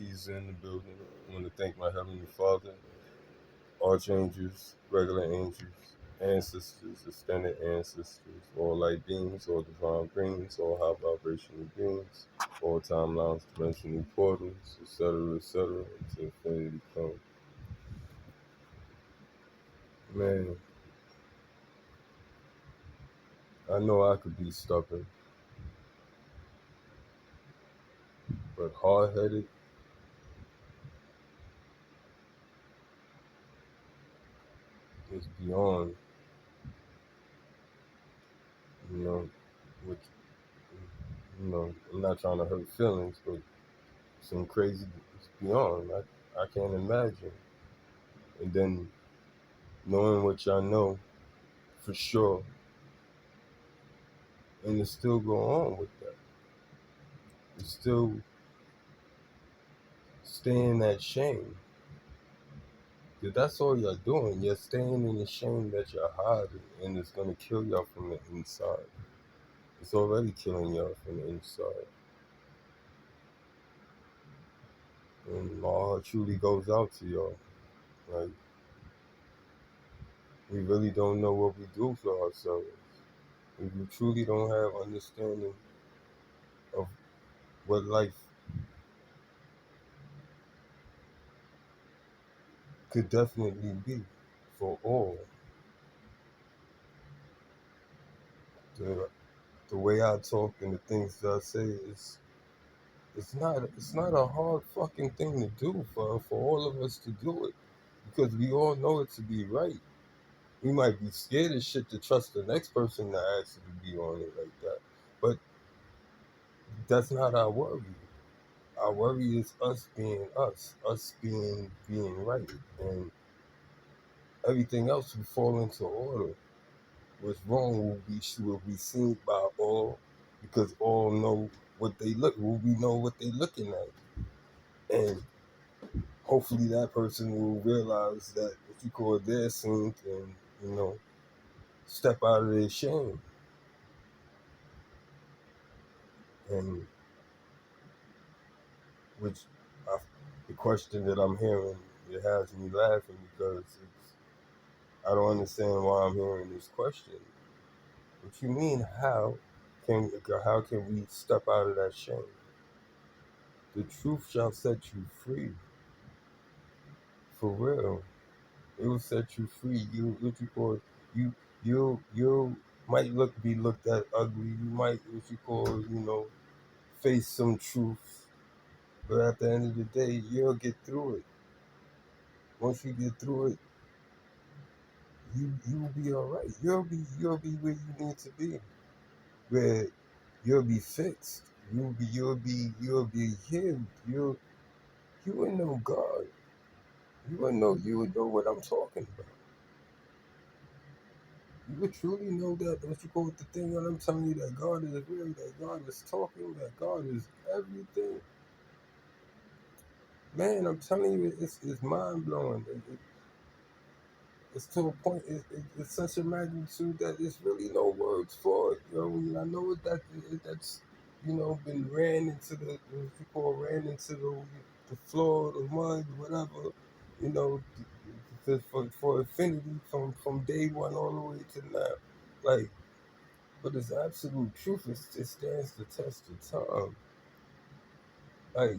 He's in the building. I want to thank my Heavenly Father, archangels, regular angels, ancestors, extended ancestors, all light beings, all divine beings, all high vibrational beings, all timelines, dimensional portals, etc., to infinity come. Man, I know I could be stubborn, but hard-headed is beyond, you know, which, I'm not trying to hurt feelings, but some crazy, it's beyond. I can't imagine. And then knowing what y'all know for sure, and to still go on with that, to still stay in that shame. Because that's all you're doing. You're staying in the shame that you're hiding, and it's going to kill y'all from the inside. It's already killing y'all from the inside. And my heart truly goes out to y'all. Like, we really don't know what we do for ourselves. We truly don't have understanding of what life could definitely be for all. The, the way I talk and the things that I say is it's not a hard fucking thing to do for all of us to do it because we all know it to be right. We might be scared as shit to trust the next person to actually be on it like that, but that's not our worry. Our worry is us being right, and everything else will fall into order. What's wrong will be seen by all because all know what they look. We know what they're looking at, and hopefully that person will realize that what you call their sins and step out of their shame. And which I, the question that I'm hearing, it has me laughing because I don't understand why I'm hearing this question. What you mean? How can we step out of that shame? The truth shall set you free. For real, it will set you free. You what you call you you might be looked at ugly. You might what you call face some truth, but at the end of the day, you'll get through it. Once you get through it, you'll be all right. You'll be where you need to be, where you'll be fixed. You'll be healed. You would know God. You would know what I'm talking about. You would truly know that what you call the thing when I'm telling you that God is real, that God is talking, that God is everything. Man, I'm telling you, it's mind blowing. It's to a point. It's such a magnitude that there's really no words for it. And I know that's been ran into the what you call ran into the floor, the mud, whatever. You know, for infinity from day one all the way to now. Like, but it's absolute truth. It stands the test of time. Like,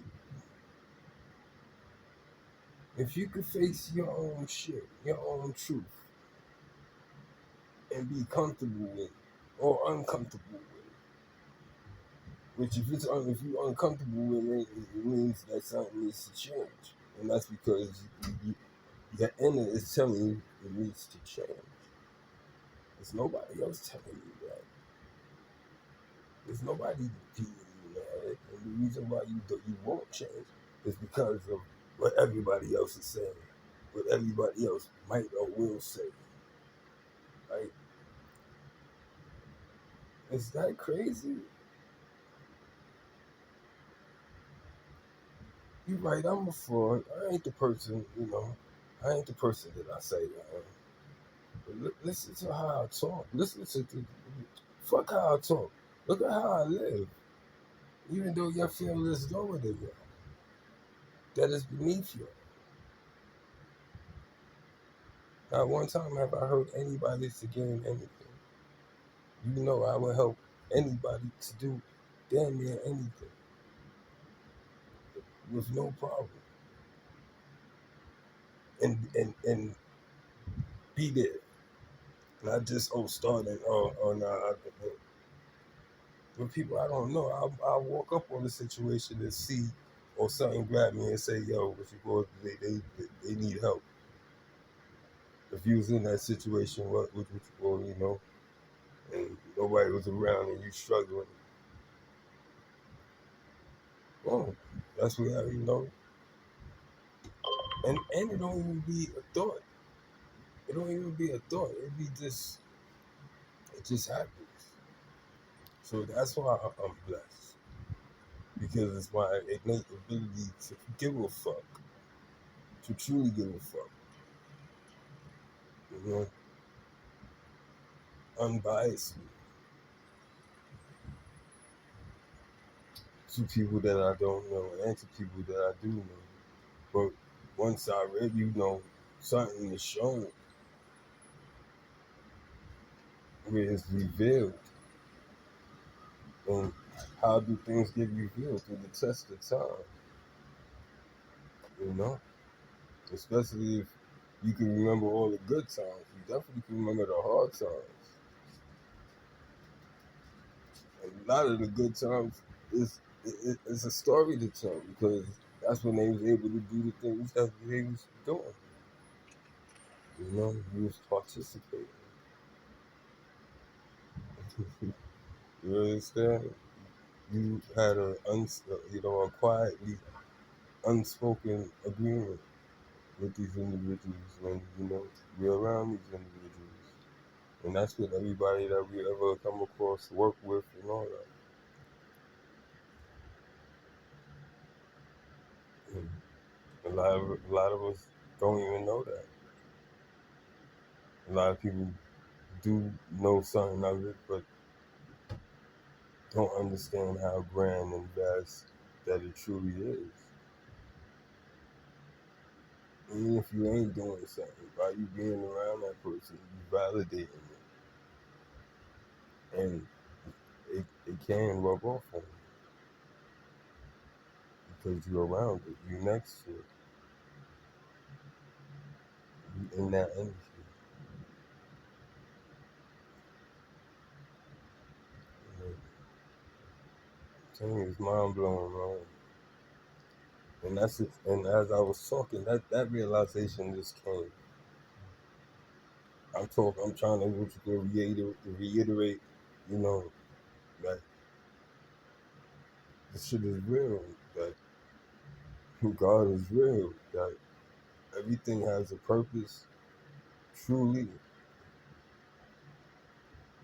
if you could face your own shit, your own truth, and be comfortable with it, or uncomfortable with it, which if you're uncomfortable with it, it means that something needs to change, and that's because your inner is telling you it needs to change. There's nobody else telling you that. There's nobody beating you that. And the reason why you won't change is because of what everybody else is saying, what everybody else might or will say. Like, is that crazy? You're right, I'm a fraud. I ain't the person. I ain't the person that I say I am. But listen to how I talk. Listen to fuck how I talk. Look at how I live. Even though y'all feel less lower than y'all. that is beneath you. Not one time have I heard anybody to gain anything. You know I would help anybody to do damn near anything with no problem. And be there. Not just starting no. With people I don't know, I'll walk up on the situation and see or something grab me and say, yo, what you going they need help. If you was in that situation, what would you go, and nobody was around and you struggling, well, that's what and it don't even be a thought. It don't even be a thought. It just happens. So that's why I'm blessed. Because it's my innate ability to give a fuck. To truly give a fuck. You know, unbiasedly. To people that I don't know and to people that I do know. But once I read, something is shown where it's revealed. And how do things get revealed? Through the test of time, you know? Especially if you can remember all the good times. You definitely can remember the hard times. And a lot of the good times it's a story to tell because that's when they was able to do the things that they was doing. You was participating. You understand? You had a quietly unspoken agreement with these individuals when we're around these individuals, and that's with everybody that we ever come across, work with, and all that. And a lot of us don't even know that. A lot of people do know something of it, but don't understand how grand and vast that it truly is. Even if you ain't doing something, by you being around that person, you validating it, and it can rub off on you because you're around it, you're next to it, you in that energy. Telling you, it's mind blowing, man. And that's it. And as I was talking, that realization just came. I'm trying to reiterate, you know, that this shit is real. That God is real. That everything has a purpose. Truly,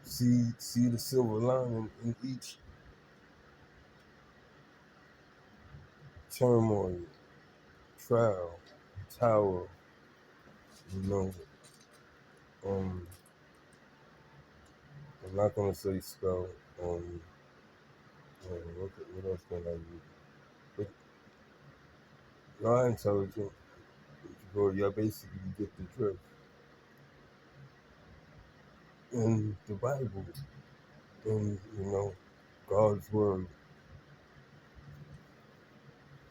see the silver lining in each turmoil, trial, tower. You know, um, I'm not gonna say spell. Um, what else can I use? But you're intelligent. You basically get the drift. In the Bible, in God's word,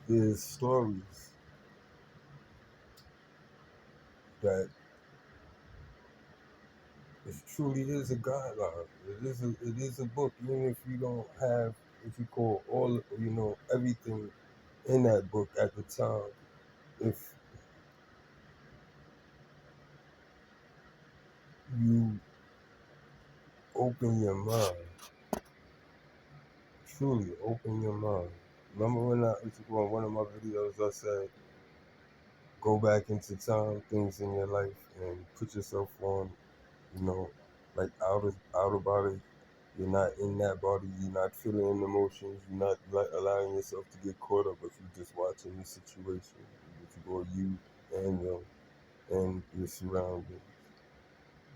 there's stories that it truly is a guideline. It is a book, even if you don't have what you call all everything in that book at the time. If you open your mind, truly open your mind. Remember when one of my videos I said, go back into time, things in your life, and put yourself on, you know, like out of body. You're not in that body. You're not feeling emotions. You're not allowing yourself to get caught up. But you're just watching the situation. You and them and your surroundings.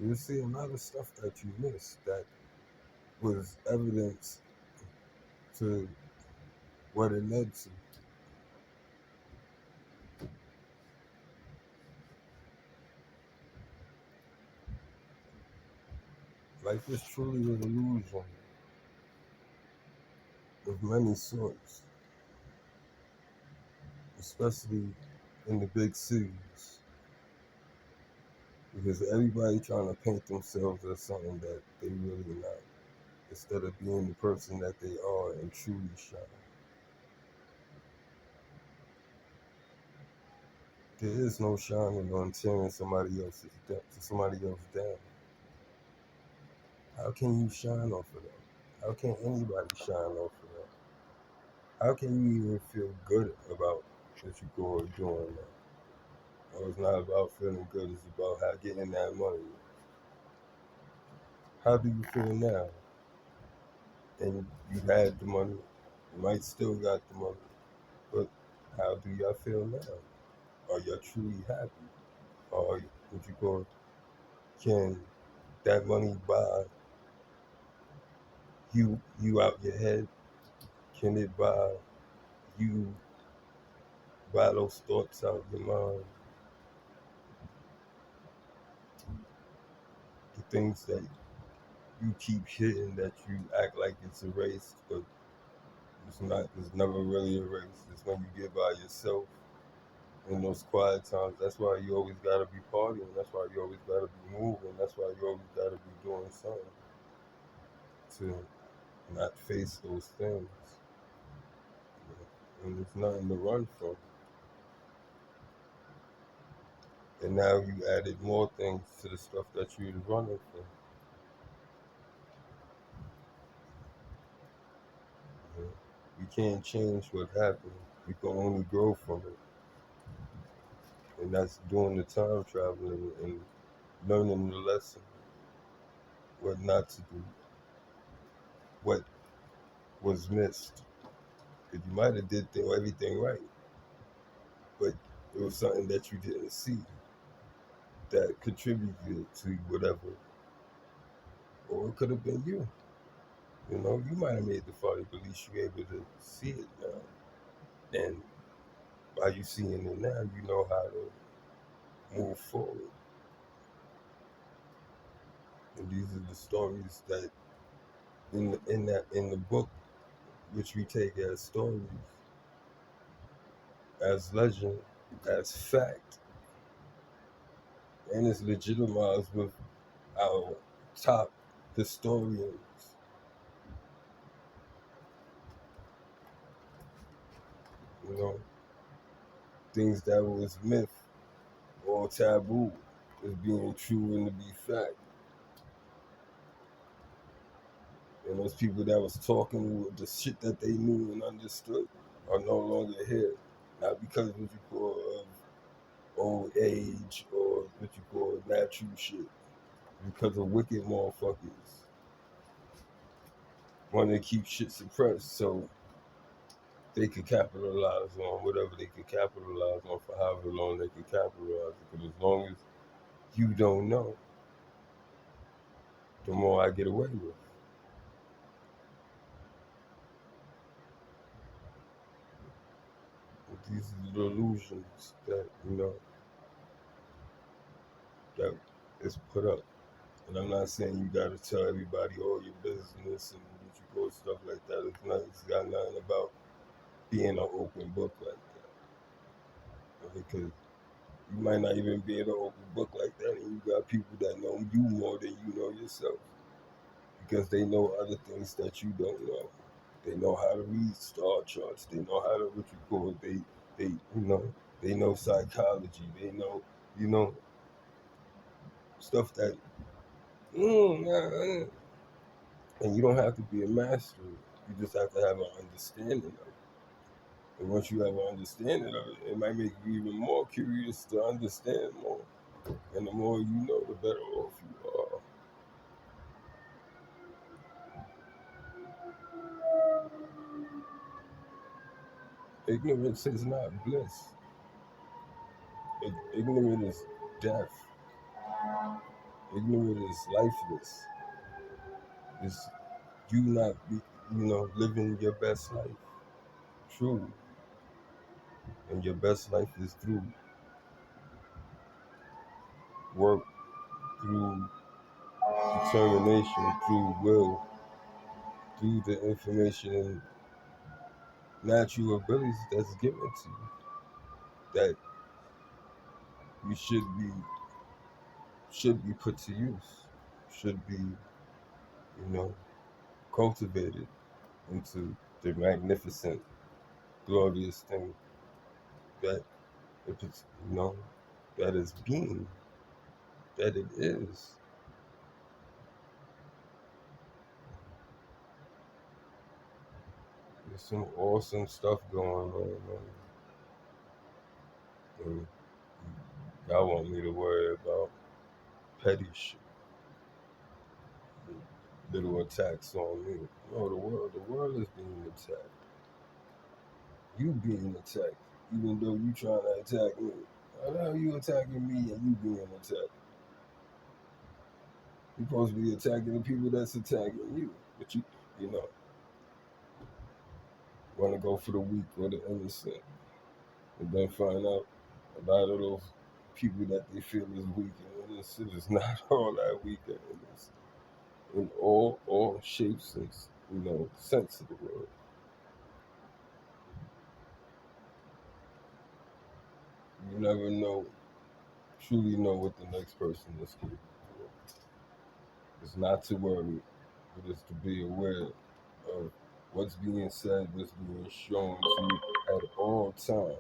You'll see a lot of stuff that you missed that was evidence to what it led to. Life is truly an illusion of many sorts, especially in the big cities, because everybody trying to paint themselves as something that they really not, instead of being the person that they are and truly shine. There is no shining on tearing somebody else down. How can you shine off of that? How can anybody shine off of that? How can you even feel good about what you go doing that? Oh, it's not about feeling good, it's about how getting that money. How do you feel now? And you had the money, you might still got the money, but how do y'all feel now? Are y'all truly happy? Or what you call, can that money buy you out your head? Can it you buy those thoughts out your mind? The things that you keep hitting that you act like it's erased, but it's not. It's never really erased. It's when you get by yourself in those quiet times. That's why you always gotta be partying. That's why you always gotta be moving. That's why you always gotta be doing something to not face those things. And there's nothing to run from. And now you added more things to the stuff that you was running from. You know? We can't change what happened. We can only grow from it. And that's doing the time traveling and learning the lesson, what not to do, what was missed. Because you might have did everything right, but it was something that you didn't see that contributed to whatever, or it could have been you. You know, you might have made the folly, but at least you're able to see it now. And by you seeing it now, you know how to move forward. And these are the stories that in the book, which we take as stories, as legend, as fact, and it's legitimized with our top historians. You know, things that was myth or taboo is being true and to be fact. And those people that was talking with the shit that they knew and understood are no longer here. Not because of what you call old age or what you call natural shit. Because of wicked motherfuckers want to keep shit suppressed so they could capitalize on whatever they could capitalize on for however long they could capitalize it. Because as long as you don't know, the more I get away with. These are the illusions that, that is put up. And I'm not saying you gotta tell everybody all your business and what you call stuff like that. It's got nothing about being an open book like that. Because you might not even be in an open book like that, and you got people that know you more than you know yourself because they know other things that you don't know. They know how to read star charts. They know how to what you call it. They they know psychology. They know you know stuff that and you don't have to be a master. You just have to have an understanding of it. And once you have an understanding of it, it might make you even more curious to understand more. And the more you know, the better off you are. Ignorance is not bliss. Ignorance is death. Ignorance is lifeless. It's you not be, living your best life, truly. And your best life is through work, through determination, through will, through the information and natural abilities that's given to you, that you should be put to use, should be, cultivated into the magnificent, glorious thing that if it's that is being, that it is. There's some awesome stuff going on, man. And y'all want me to worry about petty shit, little attacks on me. No, the world is being attacked. You being attacked, even though you trying to attack me. How the hell you attacking me and you being attacked? You supposed to be attacking the people that's attacking you, but you know, want to go for the weak or the innocent, and then find out a lot of those people that they feel is weak and innocent is not all that weak and innocent in all shapes and sense of the word. You never truly know what the next person is capable of. It's not to worry, but it's to be aware of what's being said, what's being shown to you at all times.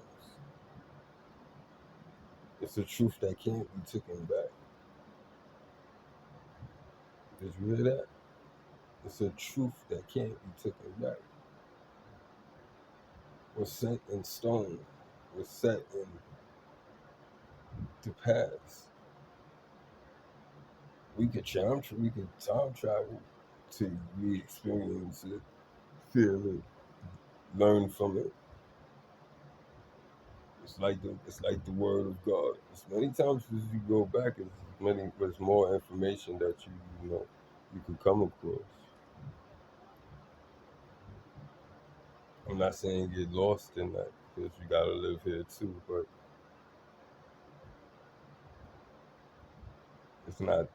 It's a truth that can't be taken back. Did you hear that? It's a truth that can't be taken back. Was set in stone, was set in the past. We could time travel to re-experience it, feel it, learn from it. It's like the word of God. As many times as you go back, there's more information that you could come across. I'm not saying get lost in that because you gotta live here too, but it's not.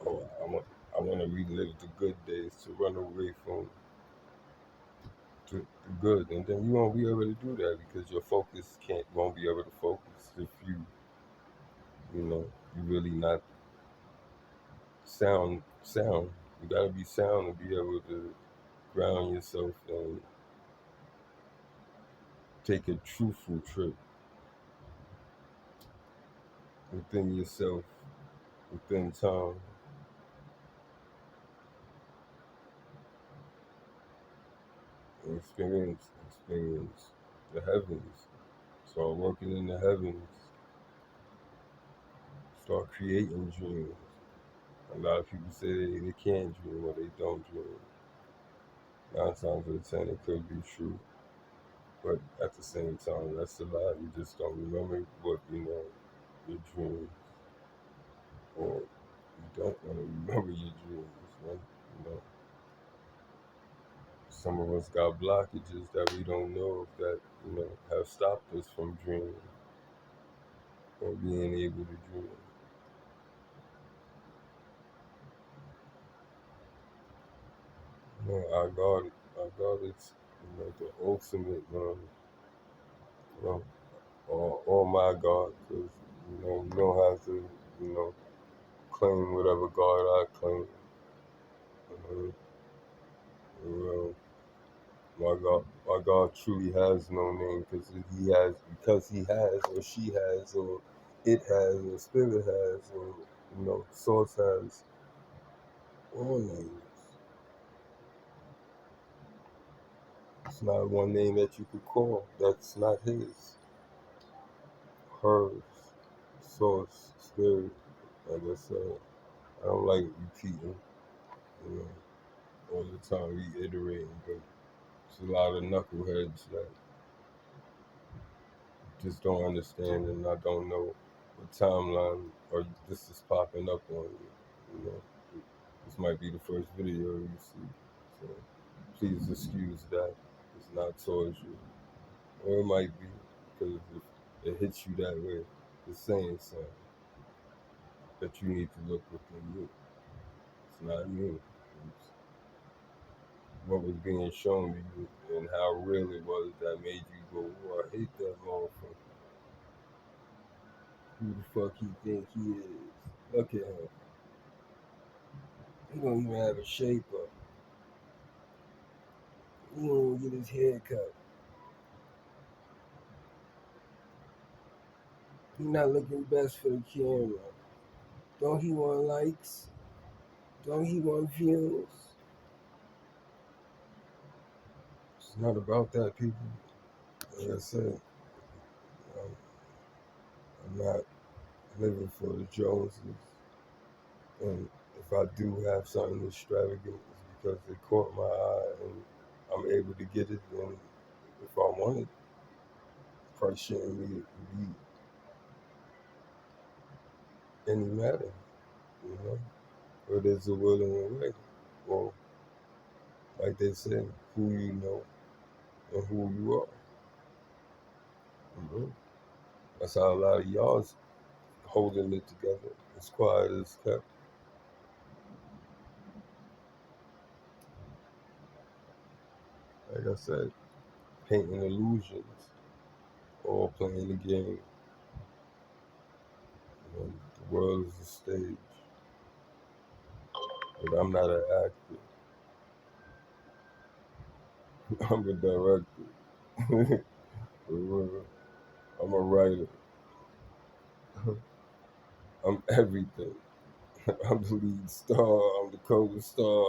Oh, I want to relive the good days to run away from the good, and then you won't be able to do that because your focus won't be able to focus if you really not sound. You gotta be sound to be able to ground yourself and take a truthful trip within yourself, within time, and experience the heavens. Start working in the heavens. Start creating dreams. A lot of people say they can't dream or they don't dream. 9 times out of 10, it could be true. But at the same time, that's a lie. You just don't remember what, your dreams. Or you don't want to remember your dreams, man. You know, some of us got blockages that we don't know of that, have stopped us from dreaming or being able to dream. Our God is, the ultimate, or my God, because, you don't have to, claim whatever God I claim. Uh, my God truly has no name because he has or she has or it has or spirit has or source has all names. It's not one name that you could call that's not his, hers, source, spirit. Like I said, I don't like repeating, you know, all the time, reiterating, but it's a lot of knuckleheads that just don't understand, and I don't know what timeline or this is popping up on you. You know, this might be the first video you see, so please excuse that. It's not towards you, or it might be because if it hits you that way, it's saying something that you need to look within you. It's not new. It's what was being shown to you and how real it was that made you go, oh, I hate that motherfucker. Who the fuck he think he is? Look at him. He don't even have a shape up. He don't even get his hair cut. He not looking best for the camera. Don't he want likes? Don't he want views? It's not about that, people. Like I said, um, I'm not living for the Joneses. And if I do have something extravagant, it's because it caught my eye and I'm able to get it. And if I want it, price shouldn't be any matter, you know? But there's a will and a way. Well, like they say, who you know and who you are. You know? That's how a lot of y'all's holding it together. As quiet as kept. Like I said, painting illusions or playing the game. You know, the world is a stage. But I'm not an actor. I'm a director. I'm a writer. I'm everything. I'm the lead star. I'm the co-star.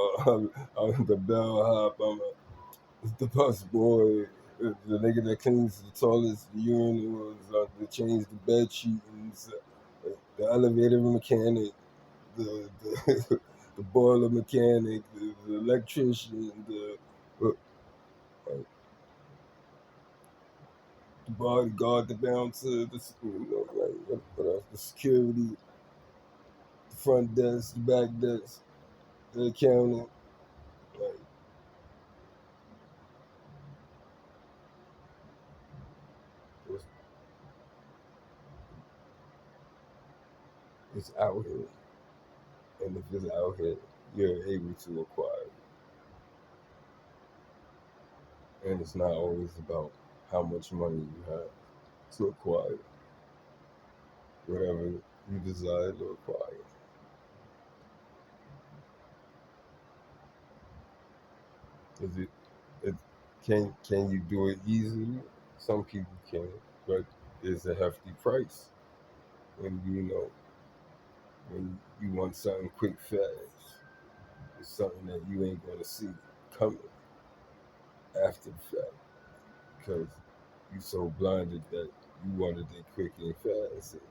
I'm the bellhop. The bus boy. The nigga that cleans the toilets, the urinals, that change the bed sheets, the elevator mechanic, the the boiler mechanic, the electrician, the bodyguard, the bouncer, what else? The security, the front desk, the back desk, the accountant. Like, it's, it's out here, and if it's out here, you're able to acquire it. And it's not always about how much money you have to acquire whatever you desire to acquire. Is it can you do it easily? Some people can, but it's a hefty price when you know when you want something quick, fast. It's something that you ain't gonna see coming after the fact because you so blinded that you wanted it quick and fast. And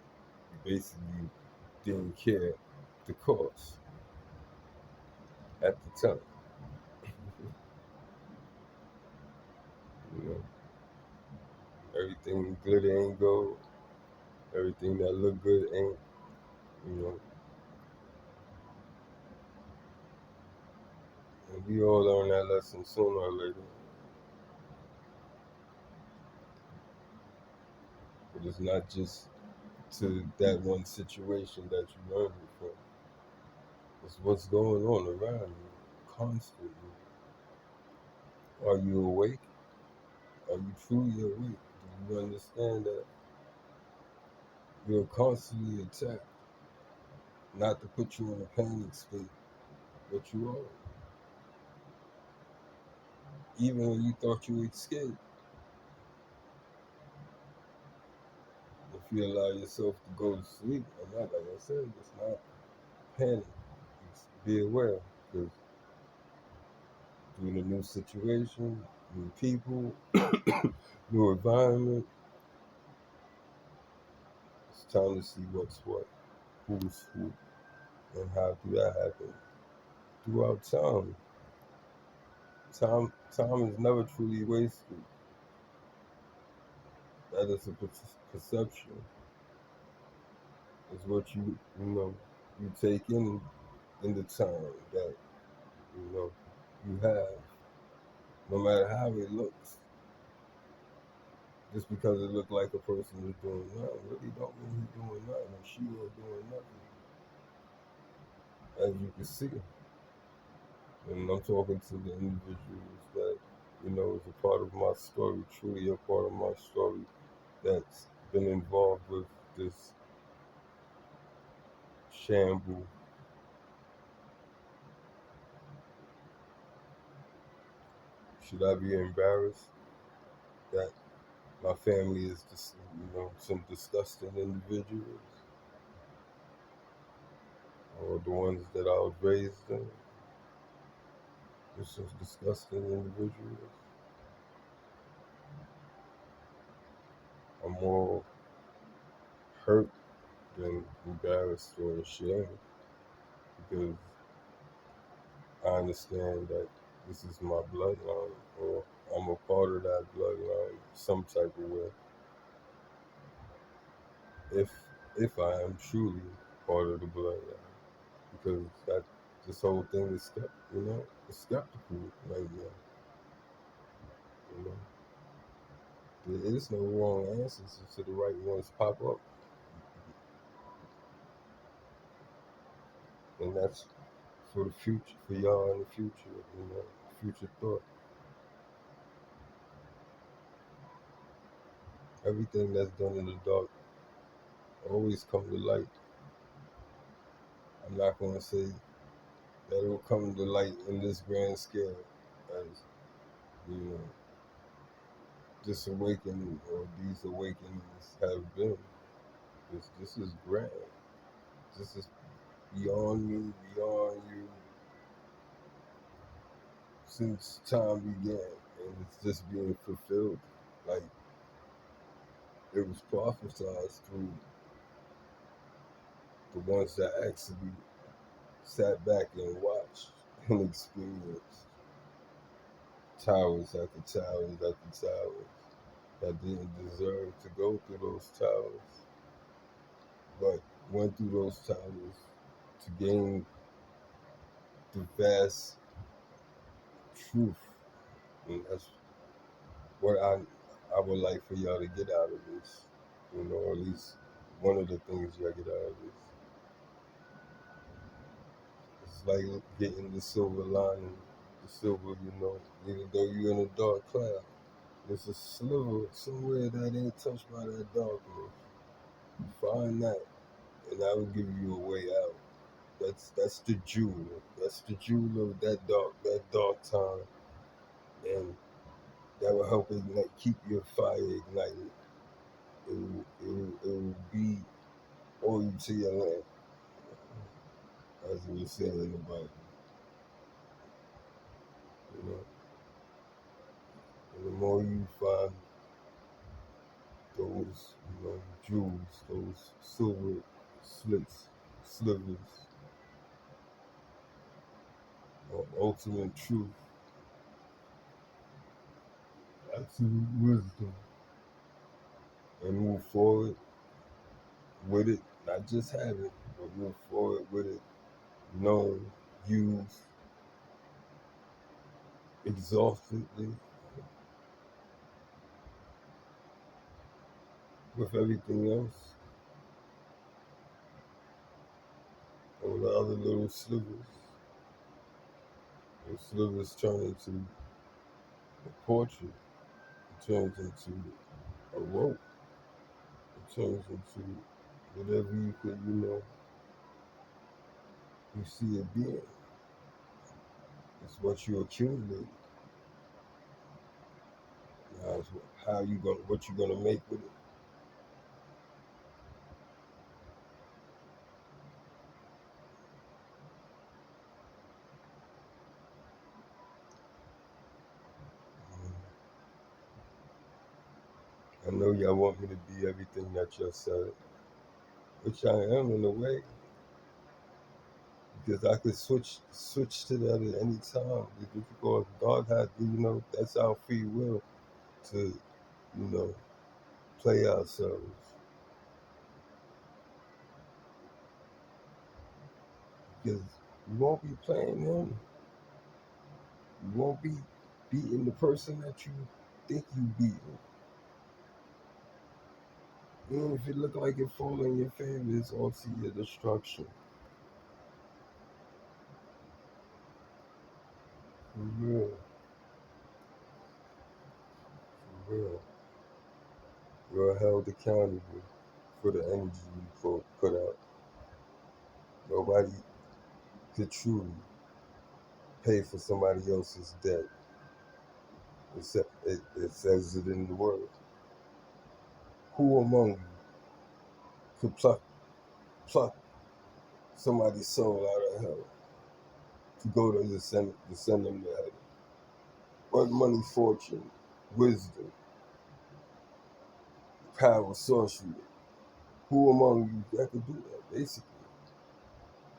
you basically didn't care the cost at the time. You know, everything glitter ain't gold. Everything that look good ain't. You know, and we all learn that lesson sooner or later. But it's not just to that one situation that you learn it from. It's what's going on around you constantly. Are you awake? Are you truly awake? Do you understand that you're constantly attacked? Not to put you in a panic state, but you are. Even when you thought you escaped, if you allow yourself to go to sleep, and not like I said, it's not panic. It's be aware because you're in a new situation, new people, new environment. It's time to see what's what, who's who, and how do that happen throughout time. Time is never truly wasted. That is a perception. It's what you know you take in the time that you know you have, no matter how it looks. Just because it looked like a person is doing nothing, really don't mean he's doing nothing or she ain't doing nothing. As you can see. And I'm talking to the individuals that, is a part of my story, truly a part of my story, that's been involved with this shamble. Should I be embarrassed that my family is just, some disgusting individuals, or the ones that I was raised in, just some disgusting individuals? I'm more hurt than embarrassed or ashamed, because I understand that this is my bloodline, or I'm a part of that bloodline some type of way. If if I am truly part of the bloodline, because that this whole thing is it's skeptical right now. You know, there is no wrong answers until the right ones pop up, and that's for the future, for y'all in the future. Future thought. Everything that's done in the dark always come to light. I'm not going to say that it will come to light in this grand scale as, you know, this awakening or these awakenings have been. This is grand. This is beyond me, beyond you, since time began, and it's just being fulfilled. Like it was prophesied through the ones that actually sat back and watched and experienced towers after towers after towers that didn't deserve to go through those towers, but went through those towers to gain the vast truth. And that's what I would like for y'all to get out of this. Or at least one of the things y'all get out of this. It's like getting the silver lining, the silver, even though you're in a dark cloud, there's a sliver somewhere that ain't touched by that darkness. Find that, and that will give you a way out. That's the jewel. That's the jewel of that dark time, and that will help ignite, keep your fire ignited. It will be oil to your lamp, as it was said in the Bible. You know, and the more you find those, jewels, those silver slivers of ultimate truth, absolute wisdom, and move forward with it, not just have it, but move forward with it, know, use, exhaustively, with everything else, all the other little slivers. Those slivers turn into a portrait, it turns into a rope, it turns into whatever you could, you see it being. It's what you accumulate. Now it's what you gonna make with it. I know y'all want me to be everything that y'all said, which I am in a way, because I could switch to that at any time. Because God had, that's our free will to, play ourselves. Because you won't be playing him. You won't be beating the person that you think you beating. Even if it look like it fall in your favor, it's all to your destruction. For real. For real. You're held accountable for the energy you put out. Nobody could truly pay for somebody else's debt. It says it in the word. Who among you could pluck somebody's soul out of hell to go to send them to heaven? What money, fortune, wisdom, power, sorcery? Who among you that could do that? Basically,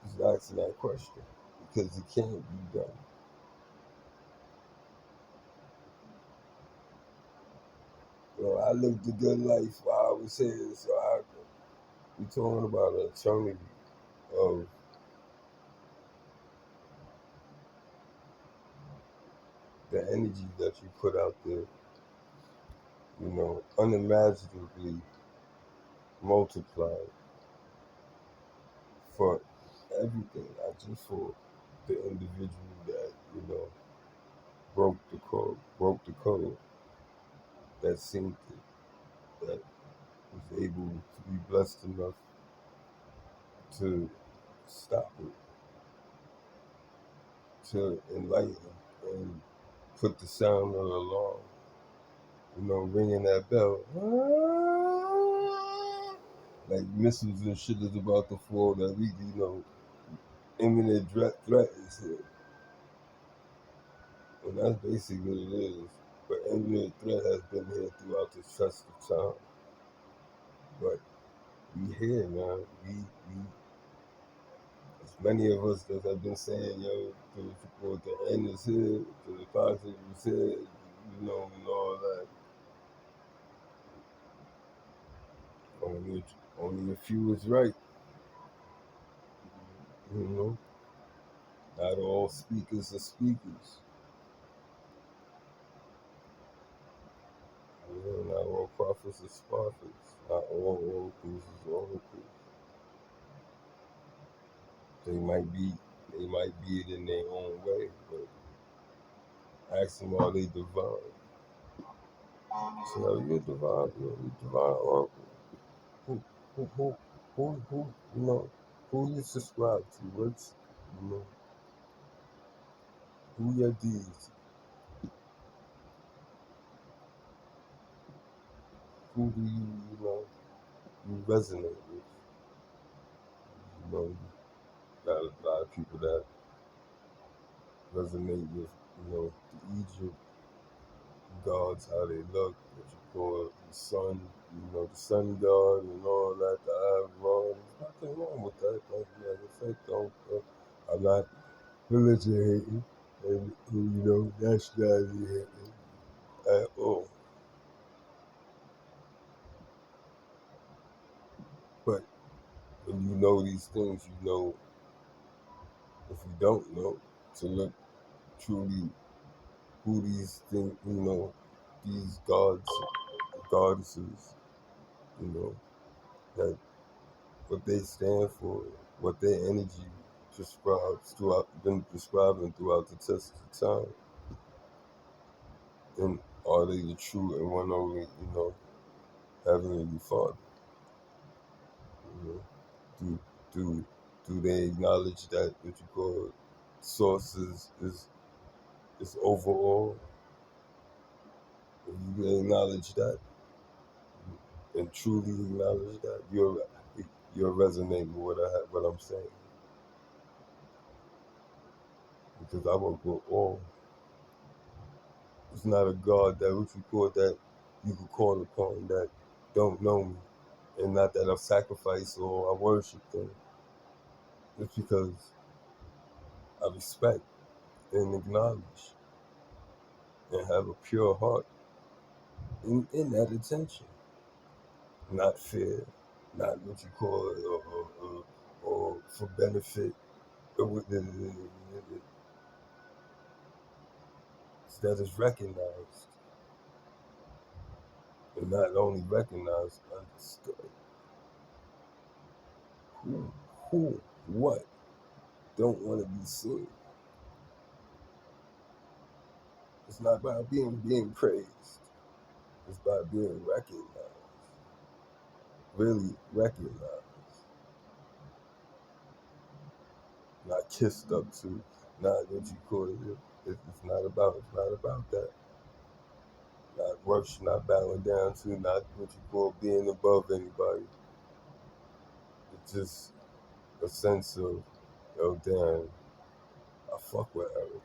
just asking that question because it can't be done. I lived a good life while I was here, so we talking about an eternity of the energy that you put out there, unimaginably multiplied for everything, not just for the individual that, broke the code, that synced it, that was able to be blessed enough to stop it, to enlighten and put the sound of the alarm, ringing that bell. Like missiles and shit is about to fall that we, imminent threat is here. And that's basically what it is. But imminent threat has been here throughout the test of time. But we here, man. We as many of us that have been saying, the end is here, to the positive is here, and all that. Only a few is right, you know. Not all speakers are speakers. Not all prophets are prophets. Not all oracles is oracles. They might be it in their own way, but ask them, are they divine? So you're divine oracle. Who who who who you subscribe to? What's you know who your deeds? Who do you resonate with? You got a lot of people that resonate with the Egypt gods, how they look, what you call the sun, the sun god and all that, the Avron. There's nothing wrong with that. Like I said, I'm not religion hating and, nationality hating at all. But when you know these things, if you don't know, to look truly who these things, these gods, goddesses, that what they stand for, what their energy been prescribing throughout the test of time, and are they the true and one only, heavenly Father? You know, do do do they acknowledge that what you call source is overall? If you acknowledge that and truly acknowledge that, you're resonating with what I'm saying, because I work with all. It's not a God that what you call that you could call upon that don't know me, and not that I sacrifice or I worship them. It's because I respect and acknowledge and have a pure heart in that attention, not fear, not what you call it, or for benefit, that is recognized, and not only recognized, understood. Who, what don't want to be seen? It's not by being praised. It's by being recognized. Really recognized. Not kissed up to. Not what you call it. It's not about. It's not about that. Not worship. Not bowing down to. Not what you call being above anybody. It's just a sense of, yo, damn, I fuck with Eric.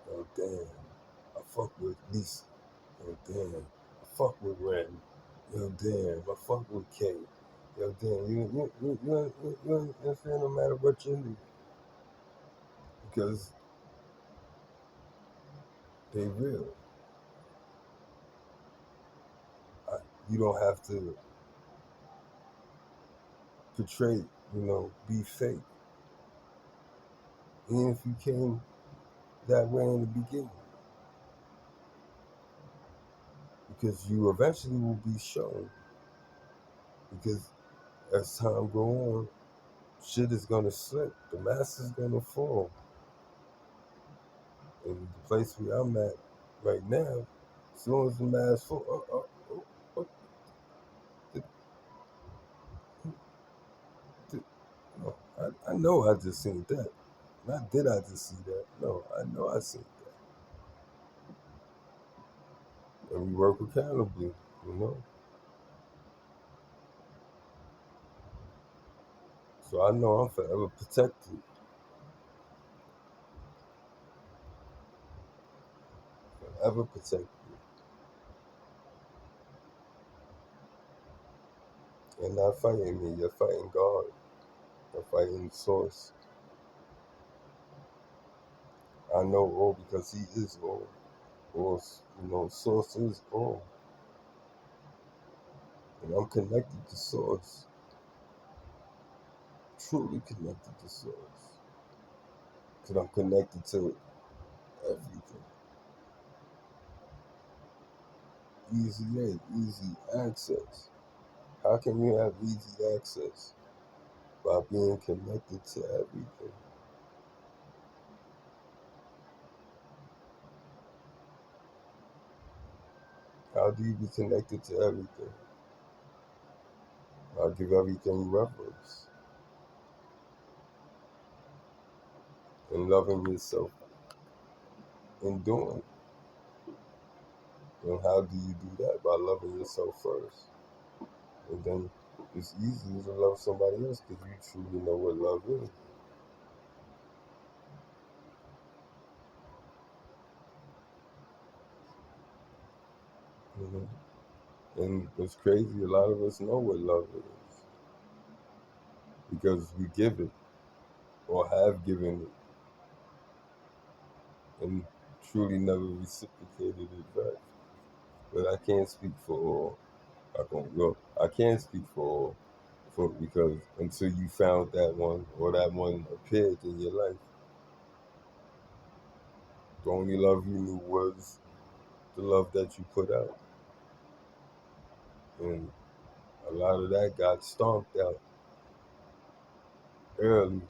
Yo, damn, I fuck with Lisa. Yo, damn, I fuck with Ren. Yo, damn, I fuck with Kay. Yo, damn, you understand no matter what you do. Because they real. I, you don't have to portray, be fake. Even if you came that way in the beginning. Because you eventually will be shown. Because as time go on, shit is gonna slip. The mask is gonna fall. And the place where I'm at right now, as soon as the mask fall, the, no, I know I just seen that. Not did I just see that. No, I know I seen that. And we work accountably, you know. So I know I'm forever protected. Forever protected. You're not fighting me, you're fighting God. You're fighting source. I know all because he is all. Or, source is all. And I'm connected to source. Truly connected to source. Because I'm connected to everything. Easy access. How can you have easy access? By being connected to everything. How do you be connected to everything? I give everything reverence and loving yourself and doing. And how do you do that? By loving yourself first. And then it's easy to love somebody else because you truly know what love is. And it's crazy, a lot of us know what love is because we give it or have given it and truly never reciprocated it back. But I can't speak for all. I can't speak for all, because until you found that one or that one appeared in your life, the only love you knew was the love that you put out, and a lot of that got stomped out early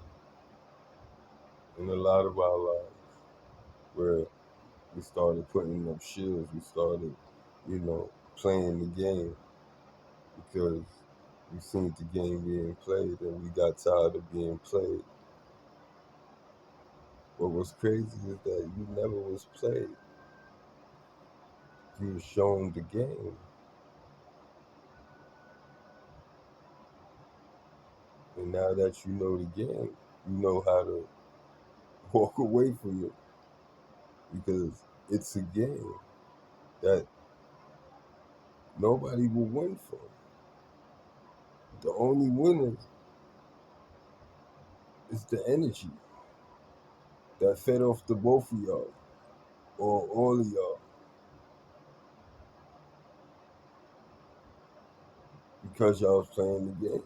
in a lot of our lives, where we started putting up shields, we started, playing the game because we seen the game being played and we got tired of being played. What was crazy is that you never was played. You were shown the game. And now that you know the game, you know how to walk away from it because it's a game that nobody will win from. The only winner is the energy that fed off the both of y'all or all of y'all because y'all was playing the game.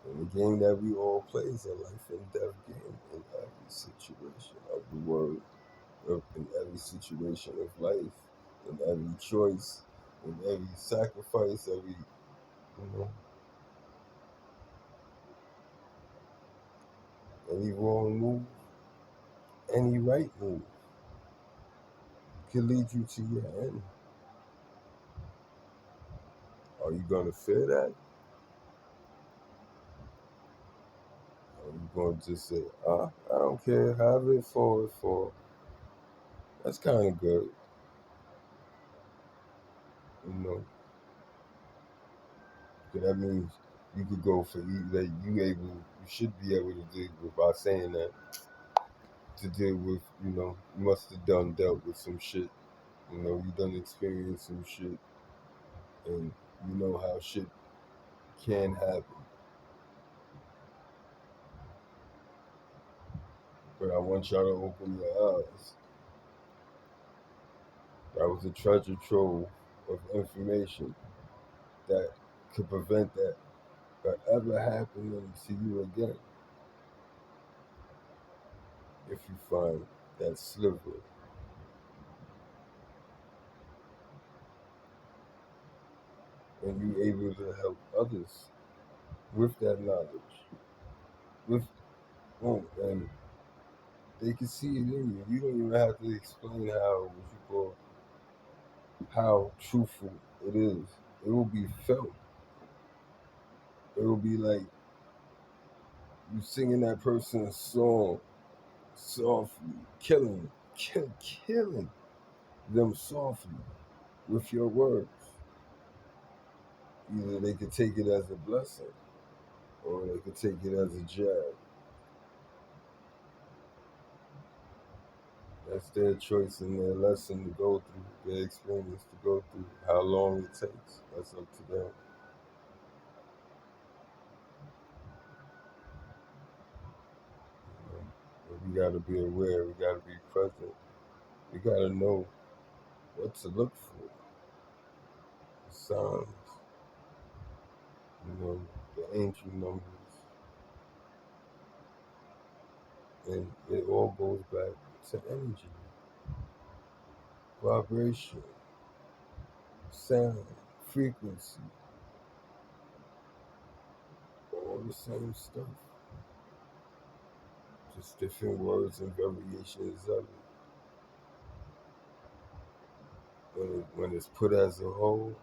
And the game that we all play is a life and death game in every situation of the world, in every situation of life, in every choice, in every sacrifice, every, you know, Any wrong move, any right move can lead you to your end. Are you gonna fear that? Or are you gonna just say, I don't care, have it for that's kinda good, you know. So that means you could go for that you should be able to deal with by saying that to deal with, you must have dealt with some shit. You done experienced some shit and you know how shit can happen. But I want y'all to open your eyes. That was a treasure trove of information that could prevent that from ever happening to you again if you find that sliver and you able to help others with that knowledge. With and they can see it in you. You don't even have to explain how truthful it is. It will be felt. It will be like you singing that person's song softly, killing them softly with your words. Either they could take it as a blessing or they could take it as a jab. That's their choice and their lesson to go through, their experience to go through. How long it takes, that's up to them. But we gotta be aware, we gotta be present, we gotta know what to look for. The signs, the ancient numbers. And it all goes back to energy, vibration, sound, frequency, all the same stuff. Just different words and variations of it. When it's put as a whole,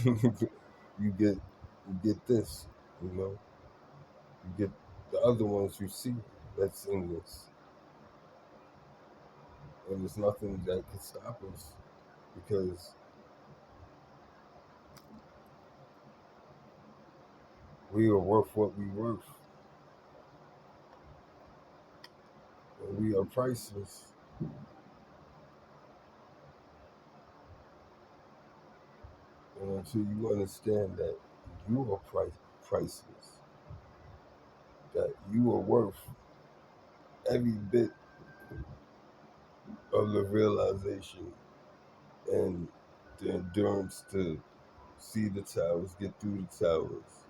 you get this, you know. You get the other ones you see that's in this. And there's nothing that can stop us because we are worth what we worth. And we are priceless. And until you understand that you are priceless, that you are worth every bit of the realization and the endurance to see the towers, get through the towers,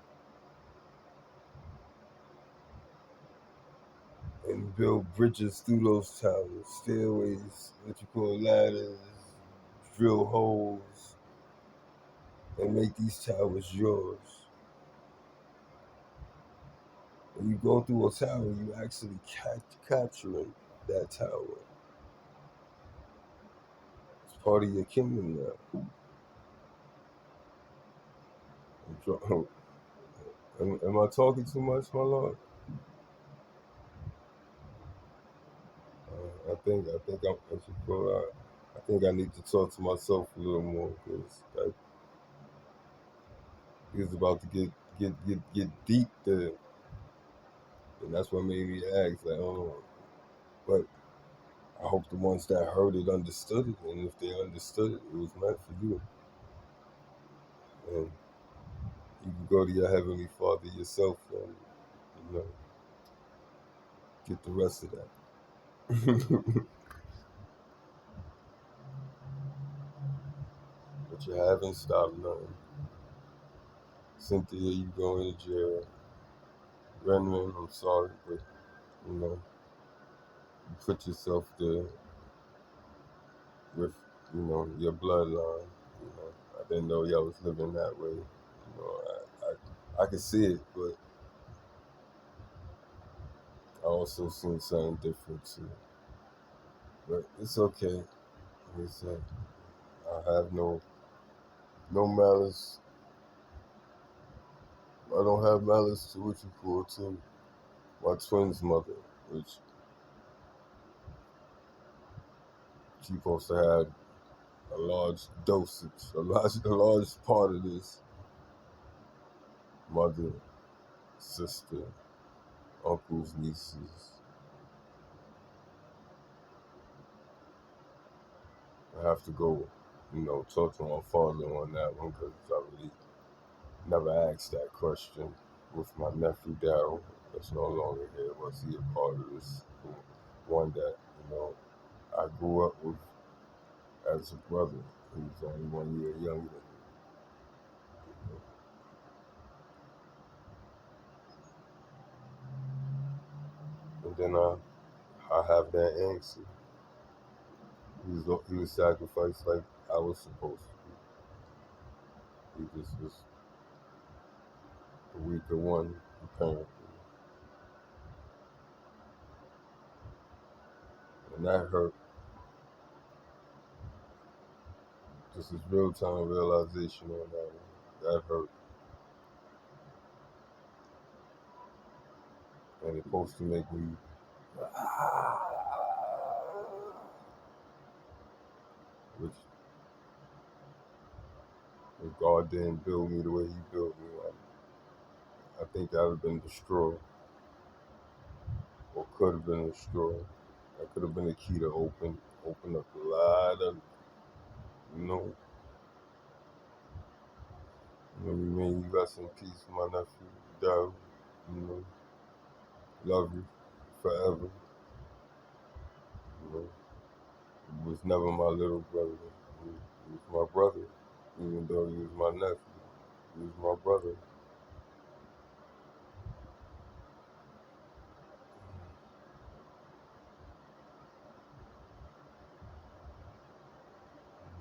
and build bridges through those towers, stairways, what you call ladders, drill holes, and make these towers yours. When you go through a tower, you actually capturing that tower. It's part of your kingdom now. Am I talking too much, my lord? I think I need to talk to myself a little more because it's about to get deep there, and that's what made me ask. Like, oh, but I hope the ones that heard it understood it, and if they understood it, it was meant for you, and you can go to your heavenly Father yourself and you know get the rest of that. But you haven't stopped nothing. Cynthia, you going to jail. Renman, I'm sorry, but you know, you put yourself there with, your bloodline. I didn't know y'all was living that way. I can see it, but I also seen something different too. But it's okay. Like I said, I have no malice. I don't have malice to what you call to my twin's mother, which she supposed to have a large dosage, a large part of this. Mother, sister, uncles, nieces. I have to go, talk to my father on that one because I really never asked that question with my nephew Daryl. That's no longer here. Was he a part of this one that I grew up with as a brother? He was only 1 year younger than me. And then I have that answer. He was sacrificed like I was supposed to be. He just was the weaker one, apparently. And that hurt. Just this real time realization on that one. That hurt. And it's supposed to make me, which if God didn't build me the way He built me, I think I would have been destroyed, or could have been destroyed. That could have been the key to open up a lot of, you know, you may you rest in peace, my nephew, Daryl. You know, love you forever. You know, he was never my little brother. He was my brother, even though he was my nephew. He was my brother.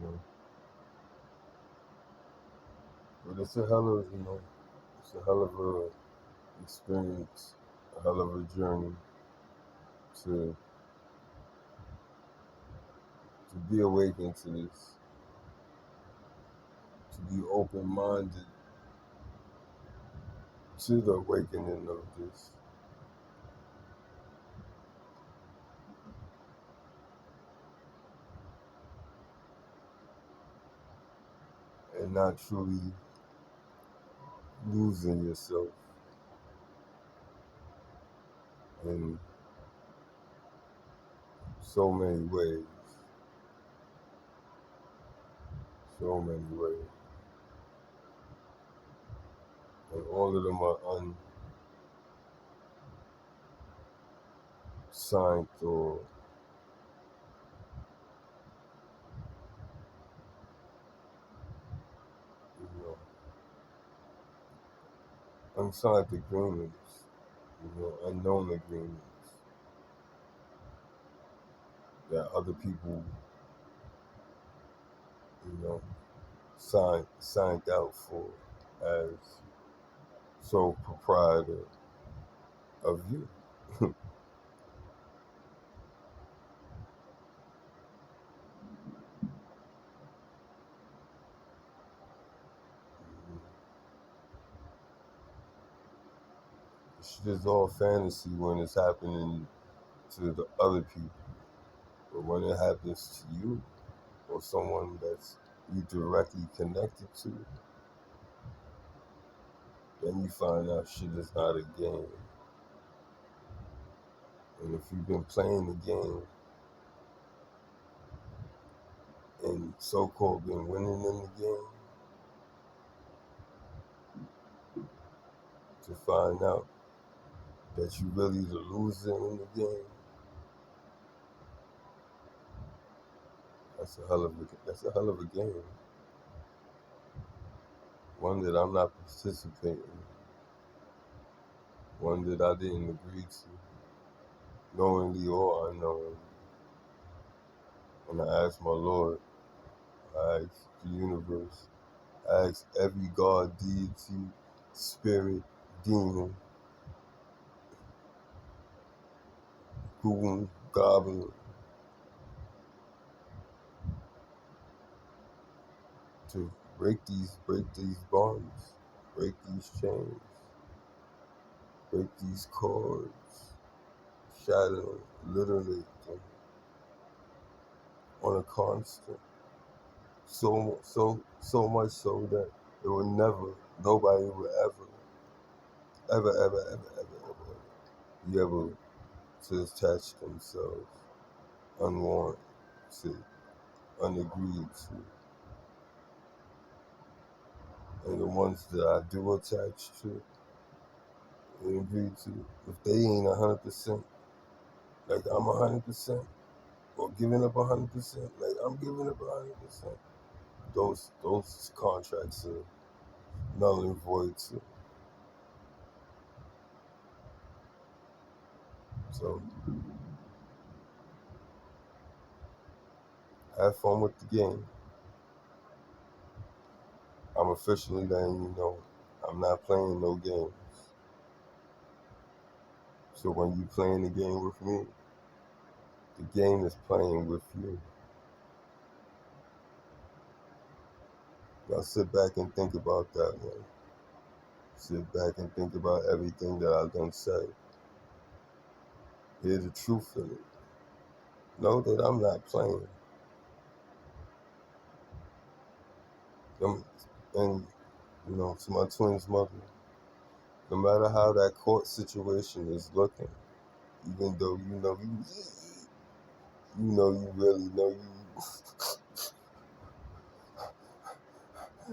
You know, but it's a hell of, it's a hell of a experience, a hell of a journey to be awakened to this, to be open minded to the awakening of this. And not truly losing yourself in so many ways. So many ways. And all of them are unsigned or unsigned agreements, unknown agreements that other people, you know, signed out for as sole proprietor of you. It's just all fantasy when it's happening to the other people. But when it happens to you or someone that's you directly connected to, then you find out shit is not a game. And if you've been playing the game and so-called been winning in the game, to find out that you really the loser in the game, that's a hell of a game. One that I'm not participating in, one that I didn't agree to, knowingly or unknowingly. And I asked my Lord, I asked the universe, I asked every God deity spirit, demon, goon, goblin, to break these bonds, break these chains, break these cords, shatter them, literally them on a constant. So much so that it would never, nobody would ever be able to attach themselves unwanted to, unagreed to. And the ones that I do attach to and agree to, if they ain't 100%, like I'm 100%, or giving up 100%, like I'm giving up 100%, those contracts are null and void too. So have fun with the game. I'm officially letting you know I'm not playing no games. So when you playing the game with me, the game is playing with you. Now sit back and think about that, man. Sit back and think about everything that I've done said. Hear the truth in it. Know that I'm not playing. And, to my twin's mother, no matter how that court situation is looking, even though you really know you,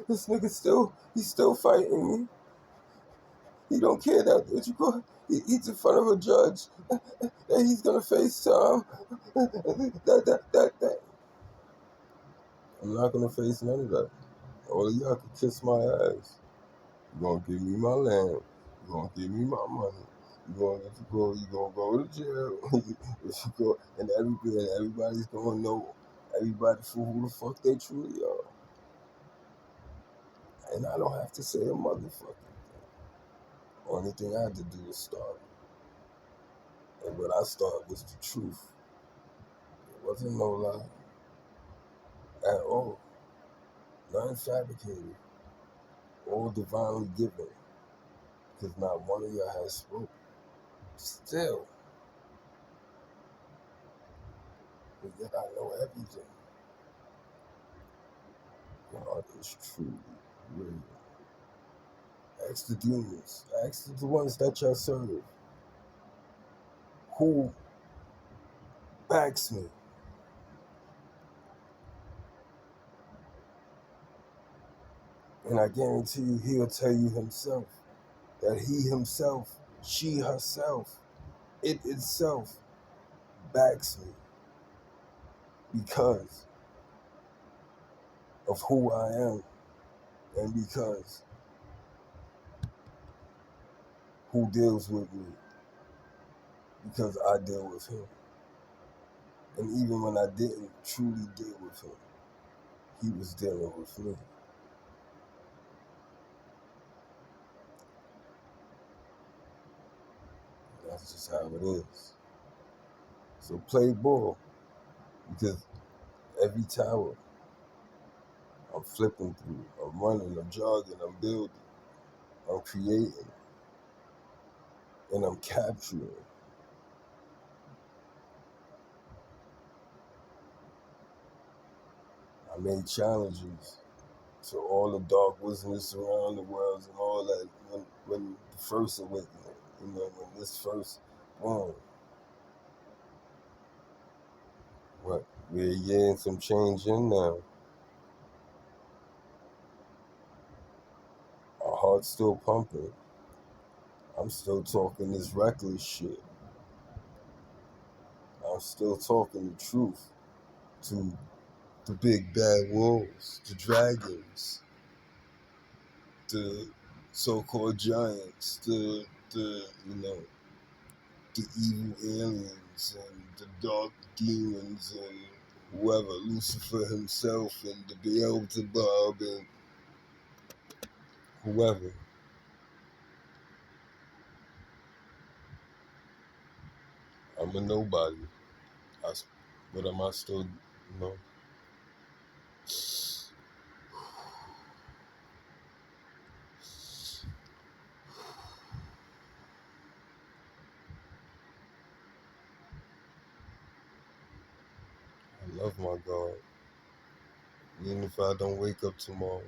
this nigga he's still fighting me. He don't care that you go, he's in front of a judge, that he's gonna face time, that. I'm not gonna face none of that. All of y'all can kiss my ass. You gonna give me my land. You gonna give me my money. You gonna go to jail. You go, and everybody's gonna know everybody for who the fuck they truly are. And I don't have to say a motherfucking thing. Only thing I had to do was start. And what I started was the truth. It wasn't no lie at all. Nothing fabricated. All divinely given. Because not one of y'all has spoke. Still. But yet I know everything. God is truly real. Ask the demons. Ask the ones that y'all serve. Who backs me? And I guarantee you he'll tell you himself that he himself, she herself, it itself backs me because of who I am and because who deals with me, because I deal with him. And even when I didn't truly deal with him, he was dealing with me. That's just how it is. So play ball, because every tower I'm flipping through, I'm running, I'm jogging, I'm building, I'm creating, and I'm capturing. I made challenges to all the dark wizards around the world and all that when the first awakening, when this first boom. What? We're a year and some change in now. Our heart's still pumping. I'm still talking this reckless shit. I'm still talking the truth to the big bad wolves, the dragons, the so-called giants, the evil aliens and the dark demons and whoever, Lucifer himself and the Beelzebub and whoever. I'm a nobody. But am I still, know? I love my God. Even if I don't wake up tomorrow,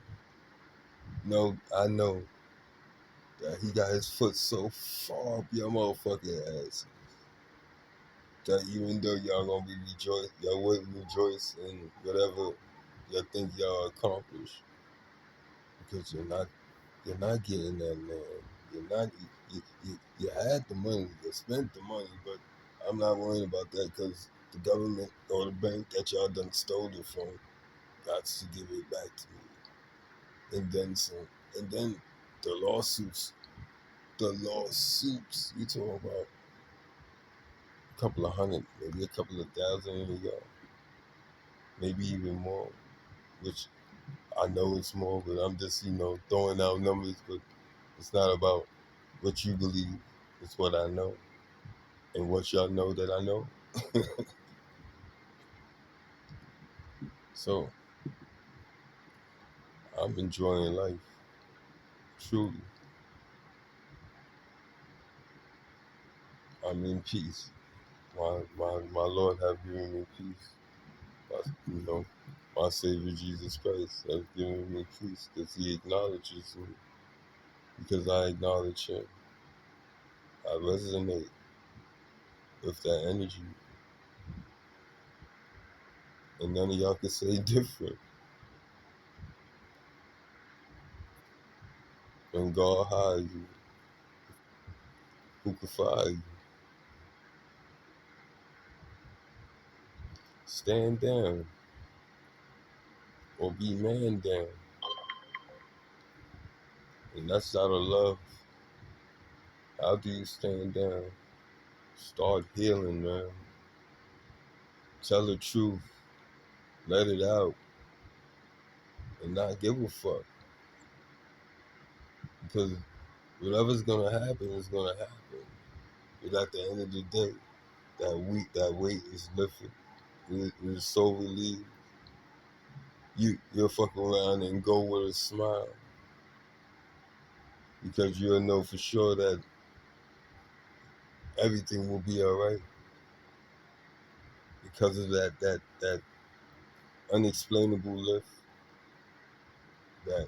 no, I know that He got His foot so far up your motherfucking ass that even though y'all gonna be y'all will rejoice in whatever y'all think y'all accomplished, because you're not getting that land. You're not. You had the money. You spent the money, but I'm not worrying about that because the government or the bank that y'all done stole it from got to give it back to me, and then some. And then the lawsuits. The lawsuits. You talking about a couple of hundred, maybe a couple of thousand, maybe even more. Which I know it's more, but I'm just throwing out numbers. But it's not about what you believe. It's what I know. And what y'all know that I know. So I'm enjoying life, truly. I'm in peace. My Lord have given me peace. My Savior Jesus Christ has given me peace because He acknowledges me, because I acknowledge Him. I resonate with that energy, and none of y'all can say different. When God hires you, who can fire you? Stand down or be man down. And that's out of love. How do you stand down? Start healing, man. Tell the truth. Let it out. And not give a fuck. Because whatever's gonna happen is gonna happen. But at the end of the day, that weight is lifted. You're so relieved. You'll fuck around and go with a smile. Because you'll know for sure that everything will be alright. Because of that unexplainable lift that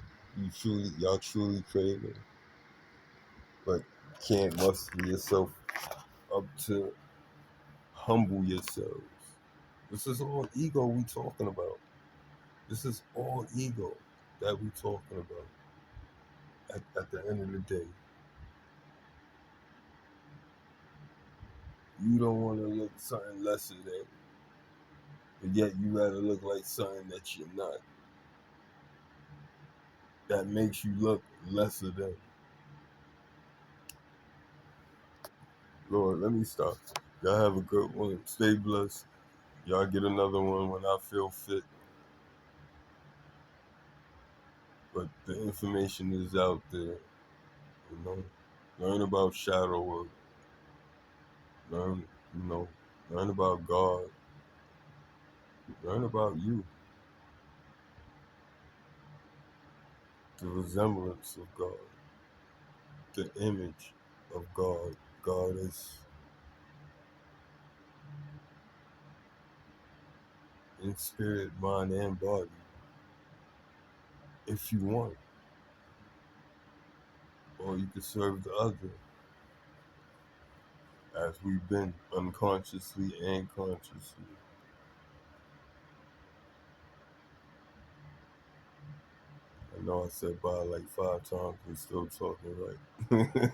y'all truly craving, but can't muster yourself up to humble yourselves. This is all ego we talking about. This is all ego that we talking about. At the end of the day, you don't want to look something lesser than, but yet you rather look like something that you're not. That makes you look lesser than. Lord, let me stop. Y'all have a good one. Stay blessed. Y'all get another one when I feel fit. But the information is out there. Learn about shadow work. Learn, you know, learn about God. Learn about you. The resemblance of God. The image of God. God is in spirit, mind, and body. If you want. Or you can serve the other. As we've been unconsciously and consciously. I know I said bye like 5 times and still talking right.